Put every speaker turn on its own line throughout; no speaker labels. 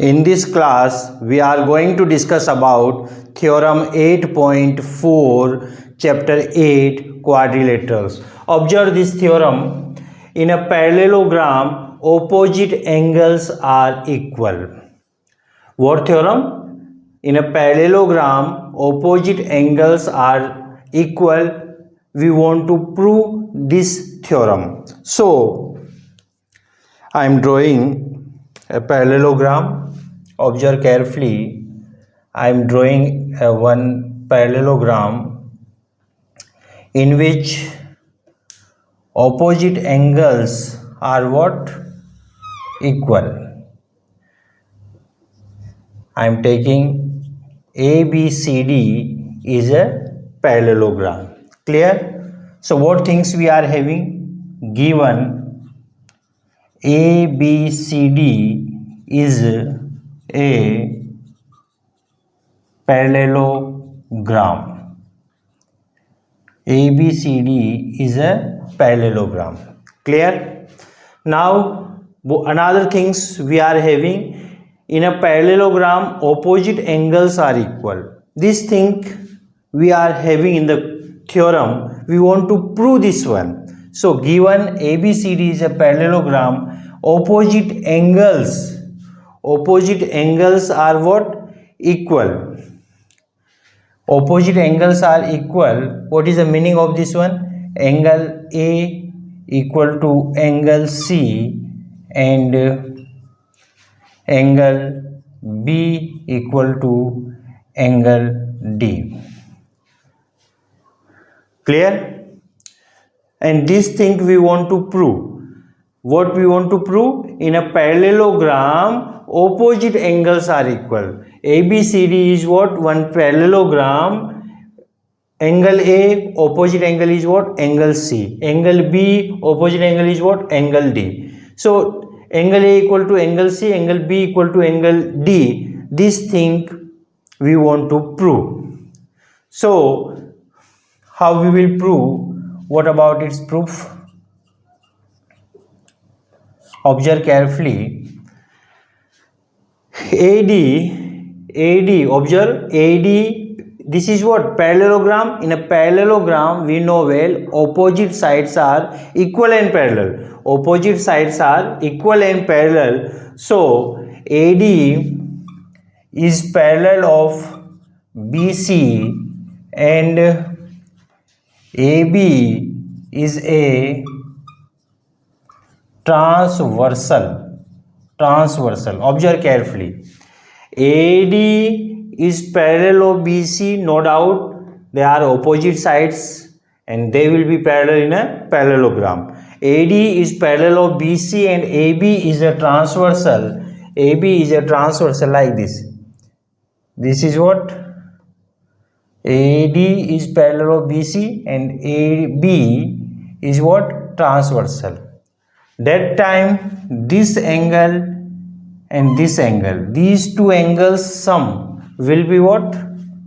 In this class, we are going to discuss about Theorem 8.4, Chapter 8, Quadrilaterals. Observe this theorem. In a parallelogram, opposite angles are equal. What theorem? In a parallelogram, opposite angles are equal. We want to prove this theorem. So, I am drawing a parallelogram. Observe carefully. I am drawing one parallelogram in which opposite angles are what? Equal. I am taking ABCD is a parallelogram. Clear? So what things we are having? Given ABCD is a parallelogram. ABCD is a parallelogram. Clear? Now another things we are having, in a parallelogram opposite angles are equal. This thing we are having in the theorem. We want to prove this one. So given ABCD is a parallelogram, opposite angles are what? Equal. Opposite angles are equal. What is the meaning of this one? Angle A equal to angle C and angle B equal to angle D. Clear? And this thing we want to prove. What we want to prove? In a parallelogram, opposite angles are equal. ABCD is what? One parallelogram. Angle A, opposite angle is what? Angle C. Angle B, opposite angle is what? Angle D. So, angle A equal to angle C, angle B equal to angle D. This thing we want to prove. So, how we will prove? What about its proof? Observe carefully. AD, observe AD. This is what? Parallelogram. In a parallelogram, we know well opposite sides are equal and parallel. Opposite sides are equal and parallel. So, AD is parallel of BC and AB is a transversal. Observe carefully. AD is parallel of BC, no doubt. They are opposite sides and they will be parallel in a parallelogram. AD is parallel of BC and AB is a transversal. AB is a transversal like this. This is what? AD is parallel of BC and AB is what? Transversal. That time this angle and this angle, these two angles sum will be what?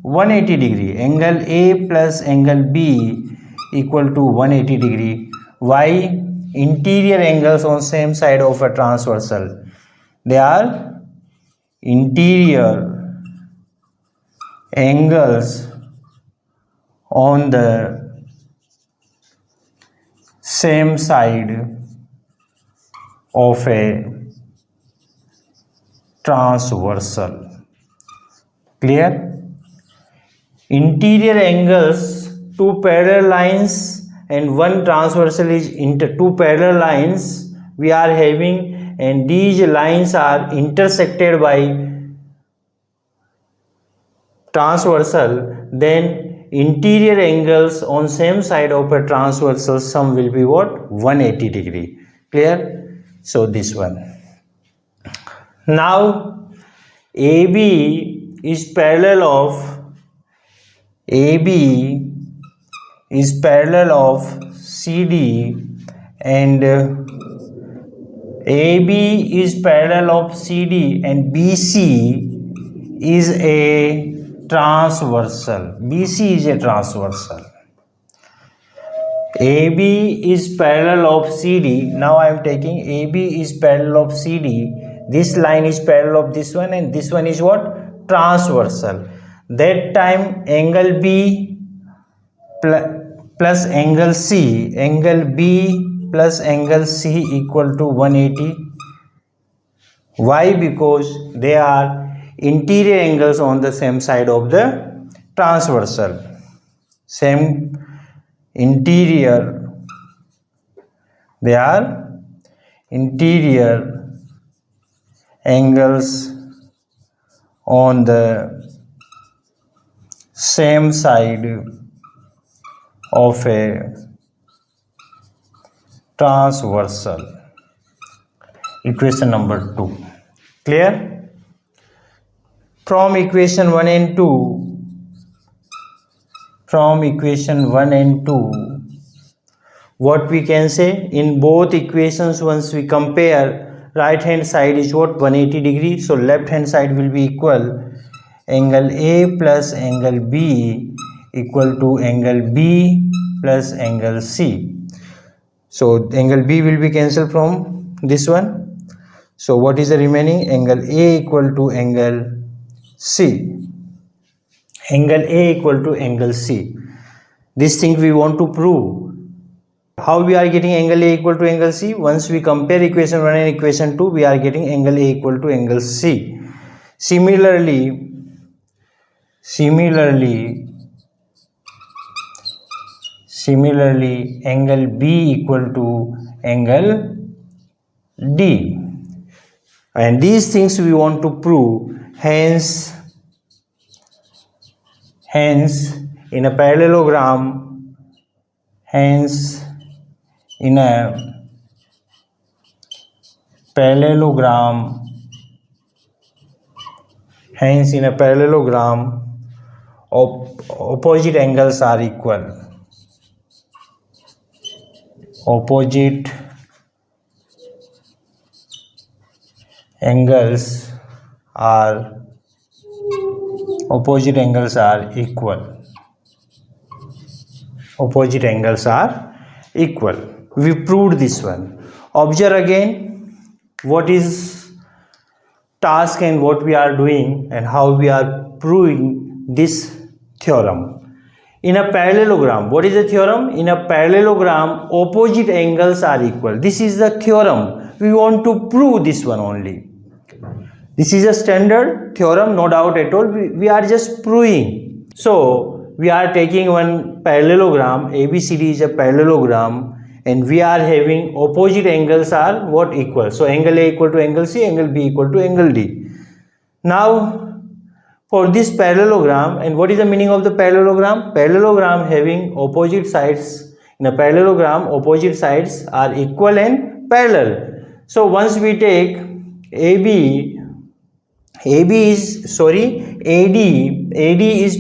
180 degree. Angle A plus angle B equal to 180 degree. Why? Interior angles on same side of a transversal. They are interior angles on the same side of a transversal. Clear? Interior angles, two parallel lines and one transversal is into two parallel lines we are having, and these lines are intersected by transversal. Then interior angles on same side of a transversal sum will be what? 180 degree. Clear? So this one. Now AB is parallel of CD and AB is parallel of CD and BC is a transversal. BC is a transversal. AB is parallel of CD. Now I am taking AB is parallel of CD. this line is parallel of this one, and this one is what? Transversal. That time angle B plus angle C, angle B plus angle C equal to 180. Why? Because they are interior angles on the same side of the transversal. Same interior, they are interior angles on the same side of a transversal. Equation number 2. Clear? From equation 1 and 2, what we can say? In both equations, once we compare, right hand side is what? 180 degree. So left hand side will be equal angle A plus angle B equal to angle B plus angle C. So angle B will be cancelled from this one. So what is the remaining? Angle A equal to angle C. Angle A equal to angle C. This thing we want to prove. How we are getting angle A equal to angle C? Once we compare equation 1 and equation 2, we are getting angle A equal to angle C. Similarly, angle B equal to angle D. And these things we want to prove. Hence in a parallelogram, opposite angles are equal. Opposite angles are equal. Opposite angles are equal. We proved this one. Observe again what is task and what we are doing and how we are proving this theorem. In a parallelogram, what is the theorem? In a parallelogram, opposite angles are equal. This is the theorem. We want to prove this one only. This is a standard theorem, no doubt at all. We are just proving. So we are taking one parallelogram. ABCD is a parallelogram, and we are having opposite angles are what? Equal. So angle A equal to angle C, angle B equal to angle D. Now for this parallelogram, and what is the meaning of the parallelogram? Parallelogram having opposite sides. In a parallelogram, opposite sides are equal and parallel. So once we take AD is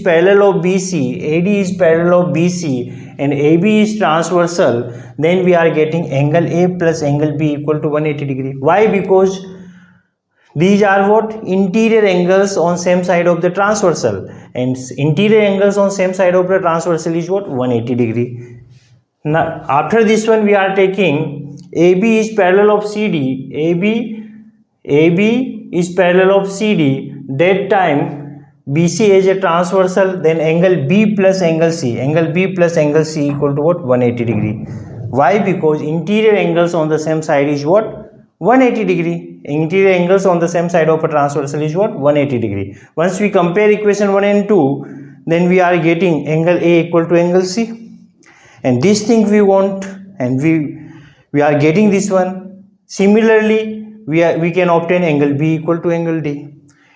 parallel of BC, and AB is transversal, then we are getting angle A plus angle B equal to 180 degree. Why? Because these are what? Interior angles on same side of the transversal, and interior angles on same side of the transversal is what? 180 degree. Now after this one we are taking AB is parallel of CD. AB is parallel of CD. That time BC is a transversal, then angle B plus angle C. Angle B plus angle C equal to what? 180 degree. Why? Because interior angles on the same side is what? 180 degree. Interior angles on the same side of a transversal is what? 180 degree. Once we compare equation 1 and 2, then we are getting angle A equal to angle C. And this thing we want, and we are getting this one. Similarly, we can obtain angle B equal to angle D.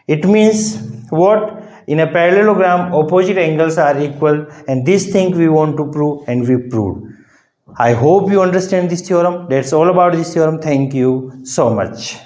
It means what? In a parallelogram, opposite angles are equal, and this thing we want to prove, and we proved. I hope you understand this theorem. That's all about this theorem. Thank you so much.